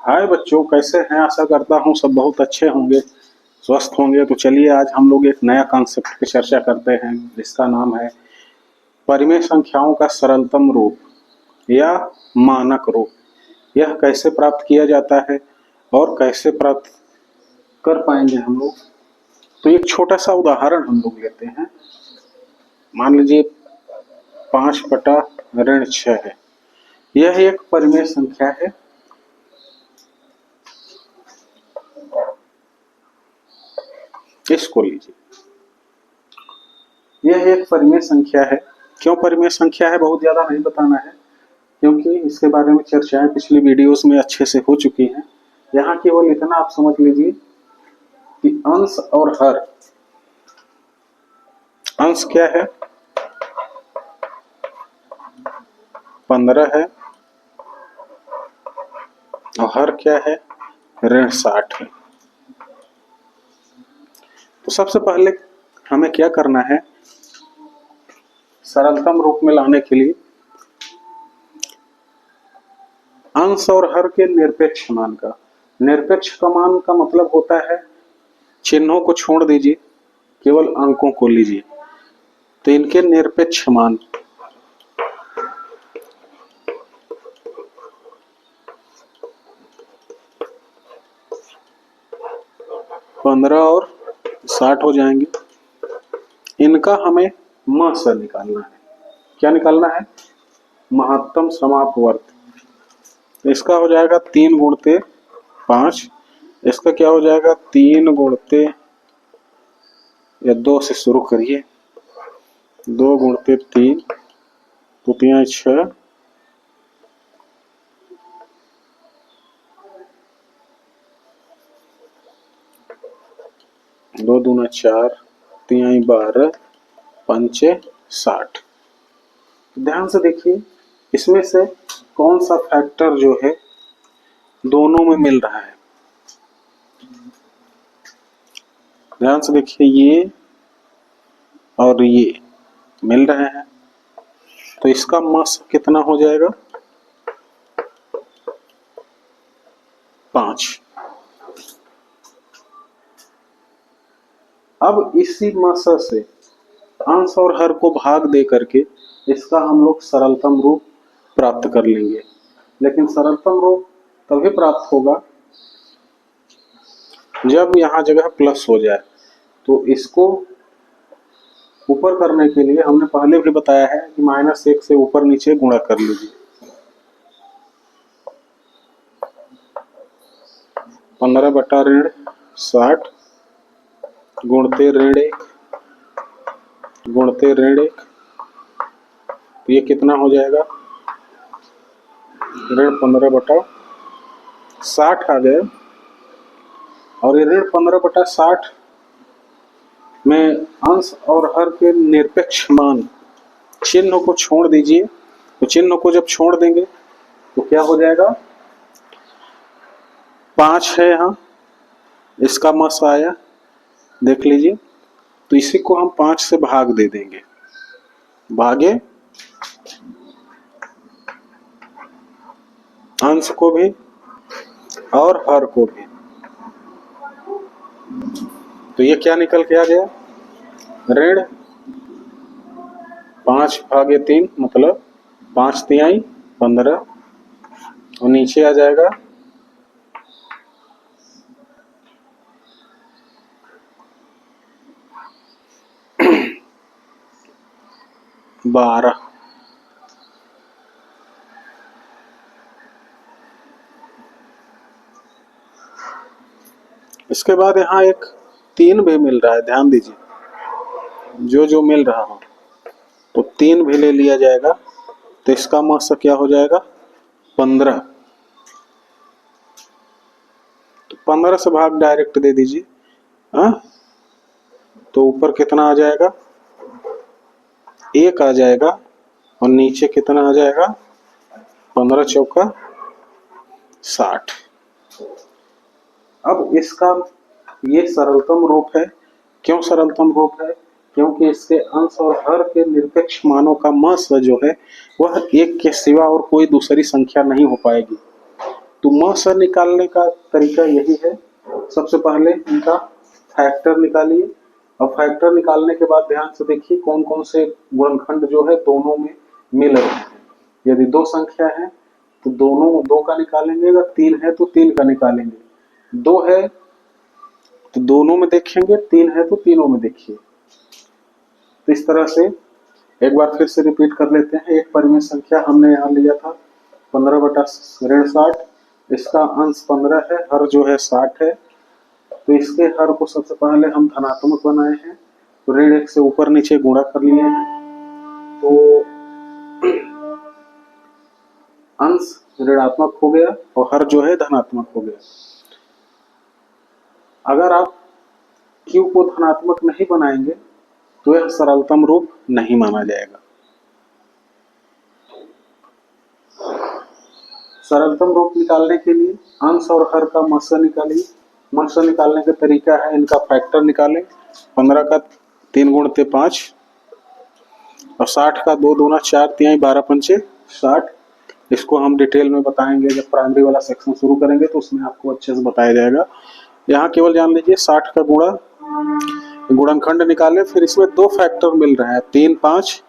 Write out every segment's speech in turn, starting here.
हाय बच्चों, कैसे हैं? आशा करता हूँ सब बहुत अच्छे होंगे, स्वस्थ होंगे। तो चलिए आज हम लोग एक नया कॉन्सेप्ट की चर्चा करते हैं जिसका नाम है परिमेय संख्याओं का सरलतम रूप या मानक रूप। यह कैसे प्राप्त किया जाता है और कैसे प्राप्त कर पाएंगे हम लोग। तो एक छोटा सा उदाहरण हम लोग लेते हैं। मान लीजिए 5/6 है। यह एक परिमेय संख्या है। इसको लीजिए, यह एक परिमेय संख्या है। क्यों परिमेय संख्या है बहुत ज्यादा नहीं बताना है, क्योंकि इसके बारे में चर्चाएं पिछली वीडियोस में अच्छे से हो चुकी हैं। यहाँ केवल इतना आप समझ लीजिए कि अंश और हर। अंश क्या है? 15 है और हर क्या है? -60 है। तो सबसे पहले हमें क्या करना है, सरलतम रूप में लाने के लिए अंश और हर के निरपेक्ष मान का। निरपेक्ष का मान का मतलब होता है, चिन्हों को छोड़ दीजिए, केवल अंकों को लीजिए। तो इनके निरपेक्ष मान 15 और 60 हो जाएंगे। इनका हमें म से निकालना है। क्या निकालना है? महत्तम समापवर्त। इसका हो जाएगा 3 गुणते 5। इसका क्या हो जाएगा? 3 गुणते या 2 से शुरू करिए। 2 गुणते 3, तो 3 6, 2 दूना 4, 3 12, 5 60। ध्यान से देखिए, इसमें से कौन सा फैक्टर जो है दोनों में मिल रहा है। ध्यान से देखिए, ये और ये मिल रहे हैं। तो इसका मास कितना हो जाएगा? 5। अब इसी मासा से अंश और हर को भाग दे करके इसका हम लोग सरलतम रूप प्राप्त कर लेंगे। लेकिन सरलतम रूप तभी प्राप्त होगा जब यहाँ जगह प्लस हो जाए। तो इसको ऊपर करने के लिए हमने पहले भी बताया है कि -1 से ऊपर नीचे गुणा कर लीजिए। 15/60 गुणते -1 गुणते -1। तो ये कितना हो जाएगा? -15/60 आ गया। और ये -15/60 में अंश और हर के निरपेक्ष मान, चिन्ह को छोड़ दीजिए। तो चिन्ह को जब छोड़ देंगे तो क्या हो जाएगा? 5 है यहाँ, इसका मास आया, देख लीजिए। तो इसी को हम 5 से भाग दे देंगे, भागे अंश को भी और हर को भी। तो ये क्या निकल के आ गया? ऋण 5/3 मतलब 5 तिहाई 15। और नीचे आ जाएगा 12। इसके बाद यहाँ एक 3 भी मिल रहा है, ध्यान दीजिए। जो मिल रहा हो तो 3 भी ले लिया जाएगा। तो इसका मास क्या हो जाएगा? 15। तो 15 से भाग डायरेक्ट दे दीजिए। हाँ, तो ऊपर कितना आ जाएगा? 1 आ जाएगा और नीचे कितना आ जाएगा? 15 चौका 60। अब इसका ये सरलतम रूप है। क्यों सरलतम रूप है? क्योंकि इसके अंश और हर के निरपेक्ष मानों का मास जो है वह 1 के सिवा और कोई दूसरी संख्या नहीं हो पाएगी। तो म स निकालने का तरीका यही है। सबसे पहले इनका फैक्टर निकालिए और फैक्टर निकालने के बाद ध्यान से देखिए कौन कौन से गुणनखंड जो है दोनों में मिल रहे हैं। यदि दो संख्या है तो दोनों दो का निकालेंगे, अगर तीन है तो तीन का निकालेंगे, दो है तो दोनों में देखेंगे, तीन है तो तीनों में देखिए। तो इस तरह से एक बार फिर से रिपीट कर लेते हैं। एक परिमेय संख्या हमने यहाँ लिया था 15/60, इसका अंश 15 है, हर जो है 60 है। तो इसके हर को सबसे पहले हम धनात्मक बनाए हैं, तो ऋण 1 से ऊपर नीचे गुणा कर लिए हैं, तो अंश ऋणात्मक हो गया और हर जो है धनात्मक हो गया। अगर आप q को धनात्मक नहीं बनाएंगे तो यह सरलतम रूप नहीं माना जाएगा। सरलतम रूप निकालने के लिए अंश और हर का मस निकालिए। मस निकालने का तरीका है, इनका फैक्टर निकालें। 15 का 3 गुणते 5 और 60 का 2 दूना 4 तिहाई 12 पंचे 60। इसको हम डिटेल में बताएंगे जब प्राइमरी वाला सेक्शन शुरू करेंगे तो उसमें आपको अच्छे से बताया जाएगा। यहाँ केवल जान लीजिए 60 का गुणनखंड निकाले, फिर इसमें दो फैक्टर मिल रहे हैं, 3 5,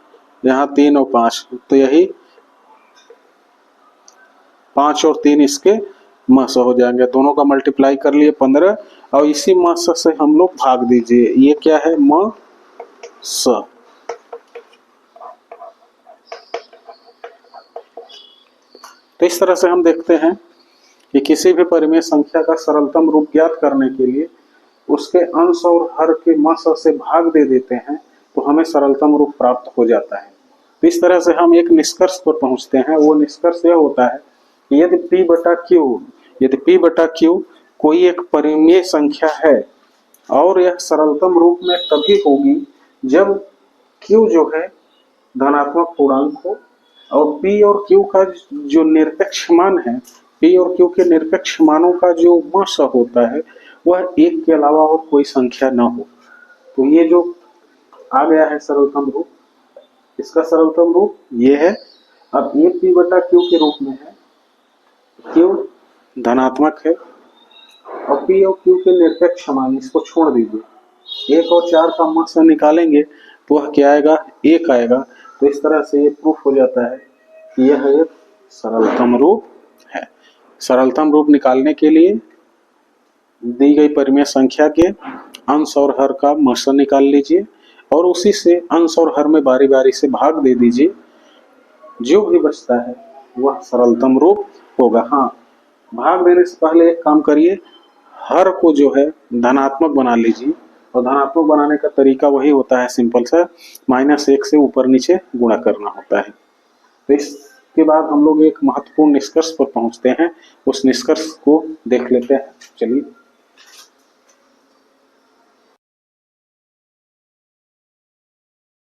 यहाँ 3 और 5, तो यही 5 और 3 इसके मस हो जाएंगे। दोनों का मल्टीप्लाई कर लिए 15 और इसी मस से हम लोग भाग दीजिए। ये क्या है, म स। तो इस तरह से हम देखते हैं कि किसी भी परिमेय संख्या का सरलतम रूप ज्ञात करने के लिए उसके अंश और हर के मस से भाग दे देते हैं तो हमें सरलतम रूप प्राप्त हो जाता है। तो इस तरह से हम एक निष्कर्ष पर पहुंचते हैं। वो निष्कर्ष यह होता है कि यदि P बटा Q कोई एक परिमेय संख्या है और यह सरलतम रूप में तभी होगी जब Q जो है धनात्मक पूर्णांक हो और P और Q का जो निरपेक्ष मान है, P और Q के निरपेक्ष मानों का जो मस होता है वह एक के अलावा और कोई संख्या न हो। तो ये जो आ गया है सरलतम रूप, इसका सरलतम रूप ये है। अब ये P बटा Q के रूप में है, Q धनात्मक है और P और Q के निरपेक्ष मान, इसको छोड़ दीजिए, 1 और 4 का मस निकालेंगे तो वह क्या आएगा, 1 आएगा। तो इस तरह से ये प्रूफ हो जाता है कि यह एक सरलतम रूप है। सरलतम रूप निकालने के लिए दी गई परिमेय संख्या के अंश और हर का मस निकाल लीजिए और उसी से अंश और हर में बारी बारी से भाग दे दीजिए। जो भी बचता है वह सरलतम रूप होगा। हाँ, भाग देने से पहले एक काम करिए, हर को जो है धनात्मक बना लीजिए और धनात्मक बनाने का तरीका वही होता है, सिंपल सा, -1 से ऊपर नीचे गुणा करना होता है। तो इसके बाद हम लोग एक महत्वपूर्ण निष्कर्ष पर पहुंचते हैं, उस निष्कर्ष को देख लेते हैं। चलिए।